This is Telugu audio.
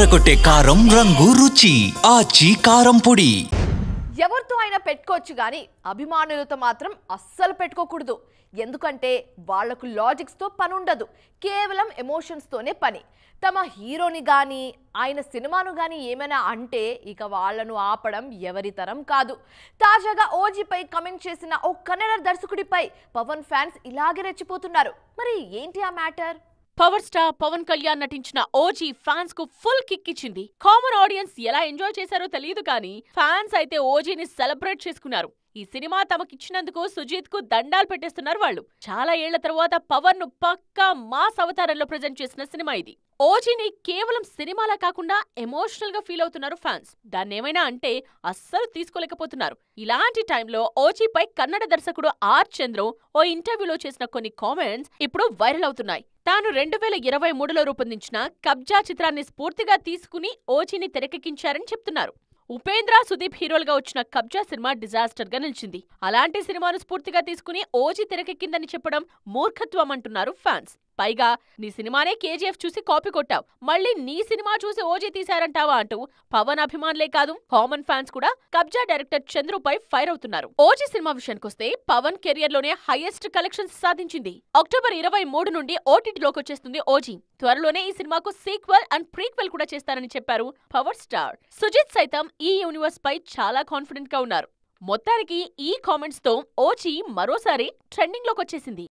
అదరగొట్టే కారం రంగు రుచి ఆచి కారం పొడి. ఎవరితో అయినా పెట్టుకోవచ్చు గానీ అభిమానులతో మాత్రం అస్సలు పెట్టుకోకూడదు. ఎందుకంటే వాళ్లకు లాజిక్స్ తో పని ఉండదు, కేవలం ఎమోషన్స్ తోనే పని. తమ హీరోని గాని ఆయన సినిమాను గాని ఏమైనా అంటే ఇక వాళ్ళను ఆపడం ఎవరి తరం కాదు. తాజాగా ఓజీపై కమెంట్ చేసిన ఓ కన్నడ దర్శకుడిపై పవన్ ఫ్యాన్స్ ఇలాగే రెచ్చిపోతున్నారు. మరి ఏంటి ఆ matter? Power star Pawan Kalyan నటించిన ఓజీ ఫ్యాన్స్ కు ఫుల్ కిక్ ఇచ్చింది. కామన్ ఆడియన్స్ ఎలా ఎంజాయ్ చేశారో తెలియదు కానీ ఫ్యాన్స్ అయితే ఓజీని సెలబ్రేట్ చేసుకున్నారు. ఈ సినిమా తమకిచ్చినందుకు సుజీత్ కు దండాలు పెట్టేస్తున్నారు వాళ్ళు. చాలా ఏళ్ల తర్వాత పవన్ ను పక్కా మాస్ అవతారంలో ప్రెజెంట్ చేసిన సినిమా ఇది. ఓజీని కేవలం సినిమాలా కాకుండా ఎమోషనల్ గా ఫీల్ అవుతున్నారు ఫ్యాన్స్. దాన్నేమైనా అంటే అస్సలు తీసుకోలేకపోతున్నారు. ఇలాంటి టైంలో ఓజీపై కన్నడ దర్శకుడు ఆర్ చంద్రు ఓ ఇంటర్వ్యూలో చేసిన కొన్ని కామెంట్స్ ఇప్పుడు వైరల్ అవుతున్నాయి. తాను 2023లో రూపొందించిన కబ్జా చిత్రాన్ని స్ఫూర్తిగా తీసుకుని ఓజీని తెరకెక్కించారని చెప్తున్నారు. ఉపేంద్ర, సుదీప్ హీరోలుగా వచ్చిన కబ్జా సినిమా డిజాస్టర్ గా నిలిచింది. అలాంటి సినిమాను స్ఫూర్తిగా తీసుకుని ఓజీ తెరకెక్కిందని చెప్పడం మూర్ఖత్వం అంటున్నారు ఫ్యాన్స్. పైగా నీ సినిమానే కేజీఎఫ్ చూసి కాపీ కొట్టావు, మళ్ళీ నీ సినిమా చూసి ఓజీ తీశారంటావా అంటూ పవన్ అభిమానులే కాదు కామన్ ఫ్యాన్స్ కూడా కబ్జా డైరెక్టర్ చంద్రుపై ఫైర్ అవుతున్నారు. ఓజీ సినిమా విషయానికొస్తే పవన్ కెరియర్ లోనే హైయెస్ట్ కలెక్షన్స్ సాధించింది. అక్టోబర్ 23 నుండి ఓటీటీలోకి వచ్చేస్తుంది ఓజీ. త్వరలోనే ఈ సినిమాకు సీక్వెల్ అండ్ ప్రీక్వెల్ కూడా చేస్తారని చెప్పారు పవర్ స్టార్. సుజిత్ సైతం ఈ యూనివర్స్ పై చాలా కాన్ఫిడెంట్ గా ఉన్నారు. మొత్తానికి ఈ కామెంట్స్ తో ఓజీ మరోసారి ట్రెండింగ్ లోకి వచ్చేసింది.